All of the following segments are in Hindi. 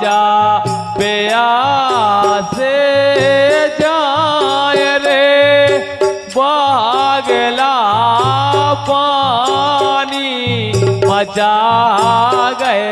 राजा प्यासे जाए रे बागला पानी मचा गए।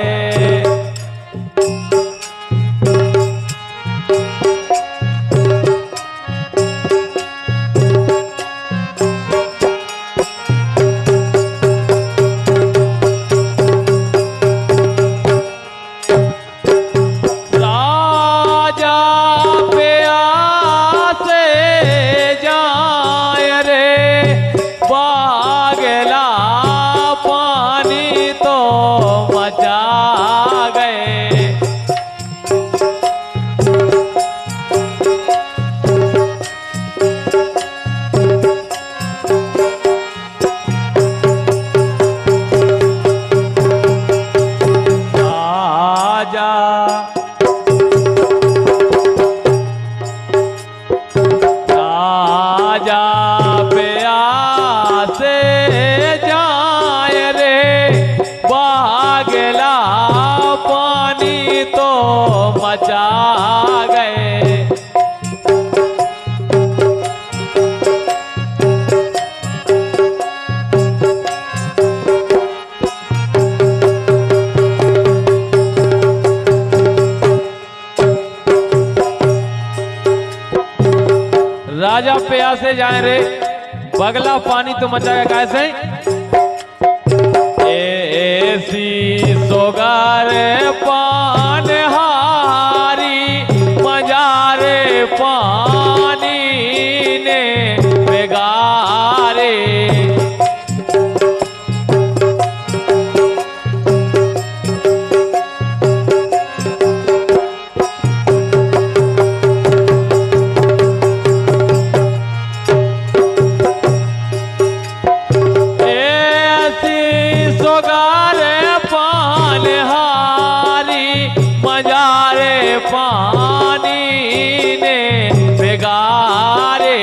राजा प्यासे जाए रे बगला पानी तो मचाएगा कैसे। ऐसी सोगारे पान हारी मजारे पानी ने बेगारे। पानी ने बेगारे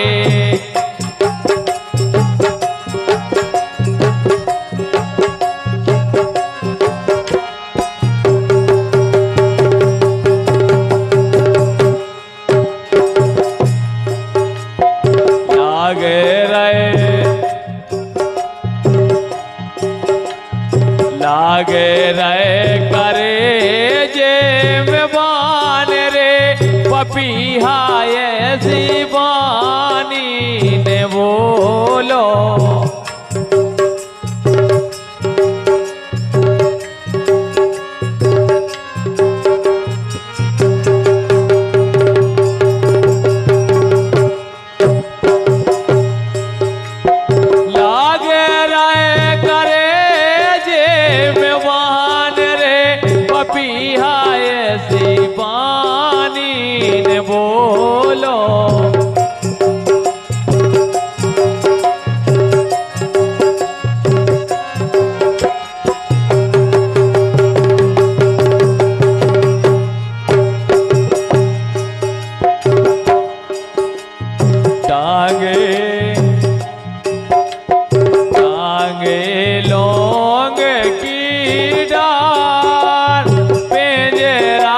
लागे रहे करे जे में बान रे पपीहा ऐसी बानी ने बोलो। बोलो टांगे टांगे लोंग की डार पेंजरा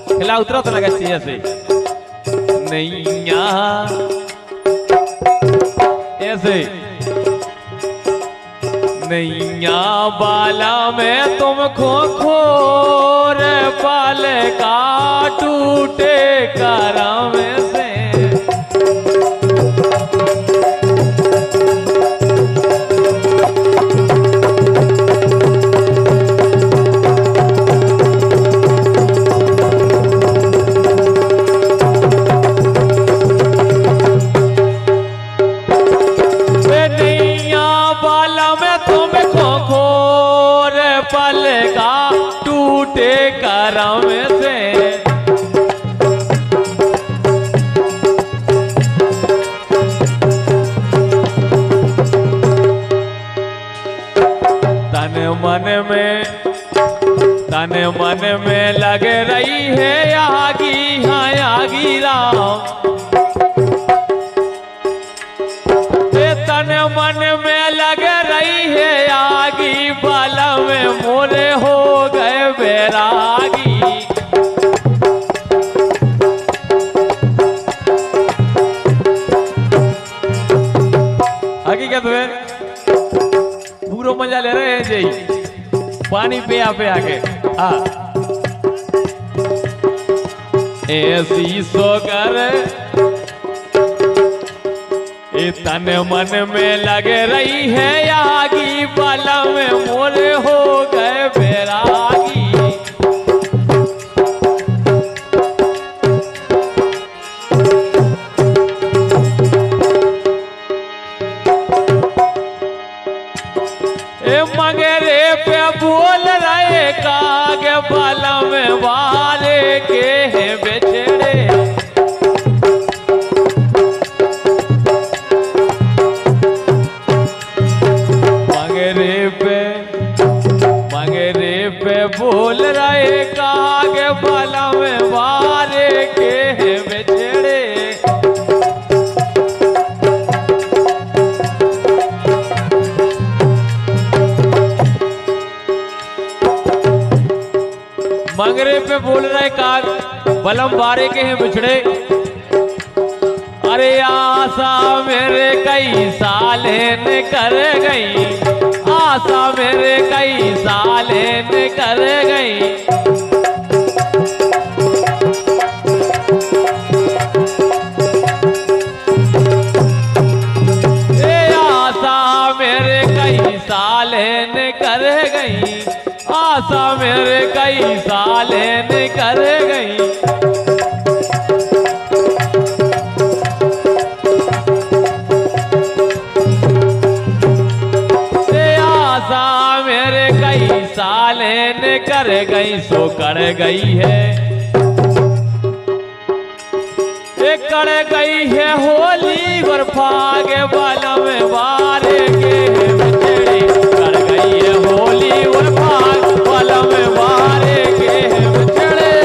खिला उतरा तो लगा चाहिए से नैया ऐसे नैया बाला में तुमको खोर पाल का टूटे करम से। मन में लग रही है आगी, हाँ आगी राम। तन मन में लग रही है आगी, बाला में मोरे हो गए बैरागी। हकीकत में पूरा मजा ले रहे हैं जी, पानी पिया पिया के। हाँ ऐसी सोकर तन मन में लगे रही है आगी, बाला में मोरे हो गए बैरागी। मगरे पे बोल रहे काग, बाला में वाले के हैं बेचड़े। मगरे पे बोल रहे काग, बाला में वाले के हैं बेचड़े। मंगरे पे बोल रहे काग, बलम बारे के हैं बिछड़े। अरे आशा मेरे कई साले ने कर गई, आशा मेरे कई साले ने कर गई। ए आशा मेरे कई साले ने कर गई, आशा मेरे कई साले ने कर गई। आशा मेरे कई साले ने कर गई, सो कर गई है। एक कर गई है होली और फाग, बाला में वारे के बिछड़े। कर गई है होली और फाग, बाला में वारे के बिछड़े।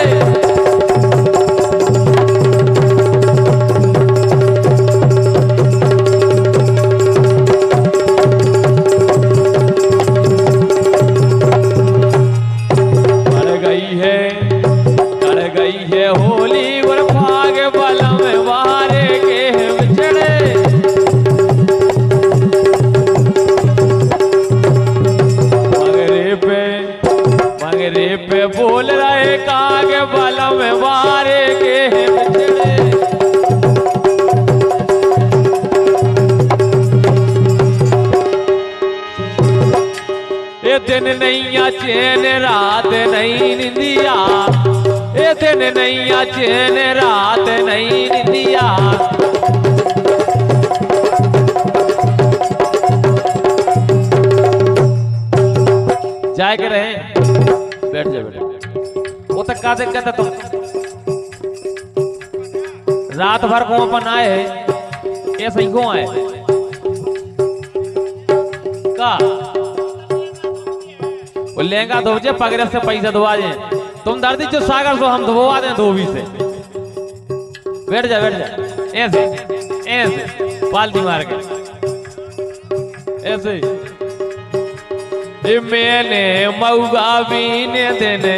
कर गई है होली और फाग, बाला में वारे के बिछड़े। मगरे पे बोल रहे काग, बाला में वारे के बिछड़े। ये दिन नैया चैन रात नहीं निंदिया, ये दिन नैया चैन रात नहीं निंदिया। जाए के रहे, बैठ जाए बैठ। वो तक का दिक्कत है, तुम रात भर को अपन आए ऐसे ही को आए का वो लहंगा धोजे पगड़े से पैसा धोवा जाए। तुम दर्दी जो सागर सो हम धोवा दें धोबी से। बैठ जा ऐसे ऐसे पालती मार के ऐसे। मैंने मऊगा बीने देने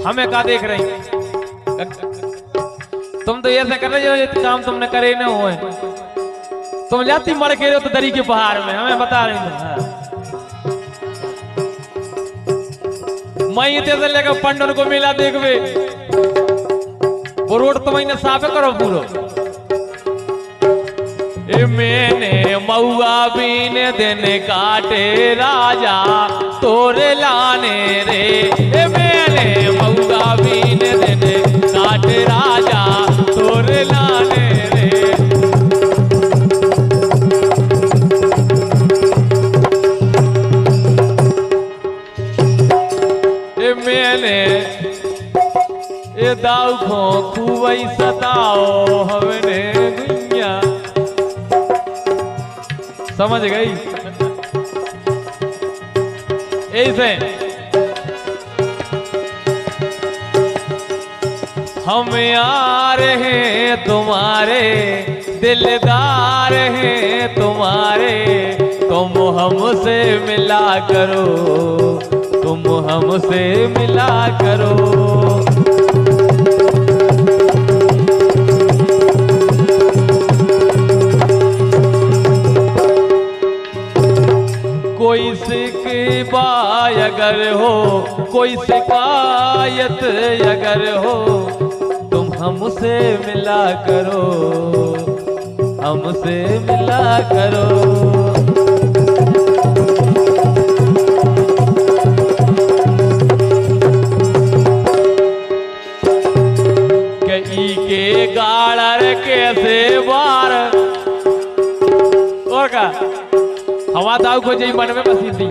हमें का देख रही। तुम तो ऐसे कर रहे हो काम तुमने करे न हुए। तुम जाती मर के रहे हो तो दरी के पहाड़ में हमें बता रही थी। मैं इतने से लेकर पंडन को मिला देखवे वो रोड तो मैंने साफ करो पूरो। मैंने मऊआ बीने देने काटे राजा तोरे लाने रे। मैंने मऊआ बीने देने काटे राजा तोरे लाने रे। मैंने ये दाऊ खो खूबई सताओ हमने दुनिया। समझ गई ऐसे हम यार हैं तुम्हारे, दिलदार हैं तुम्हारे, तुम हमसे मिला करो, तुम हमसे मिला करो। कोई शिकायत अगर हो, कोई शिकायत अगर हो, तुम हमसे मिला करो, हमसे मिला करो। कई के गाड़र कैसे बार और का हवा दाव को जई मन में बसी थी।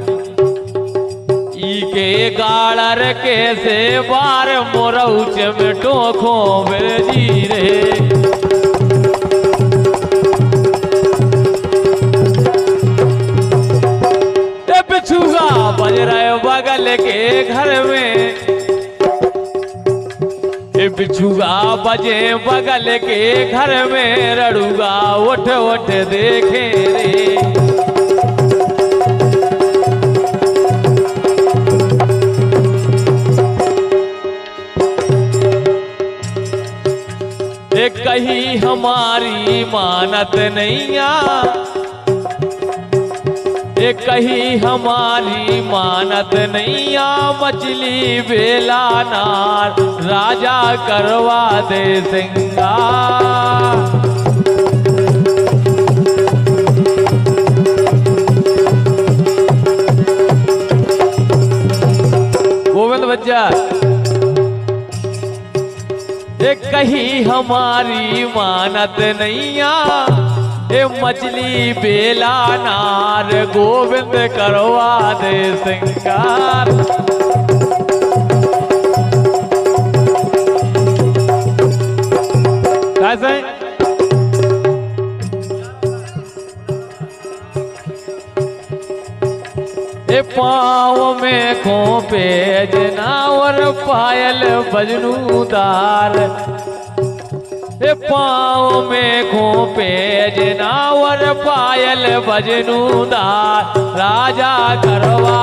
ई के गाड़र कैसे बार मोरउच में टोखो बेजी रे। ए बिछुआ बज रहे बगल के घर में, ए बिछुआ बजे बगल के घर में, रड़ुगा उठ उठ देखे रे। कहीं हमारी मानत नैया, कहीं हमारी मानत नैया, मछली बेला नार राजा करवा दे सिंगार। गोविंद बच्चा कहीं हमारी मानत नैया, ए मछली बेला नार गोविंद करवा दे सिंगार। कैसे ए पाँव में खोपे जनावर पायल बजनूदार, ए पाँव में खोपे जनावर पायल बजनूदार, राजा करवा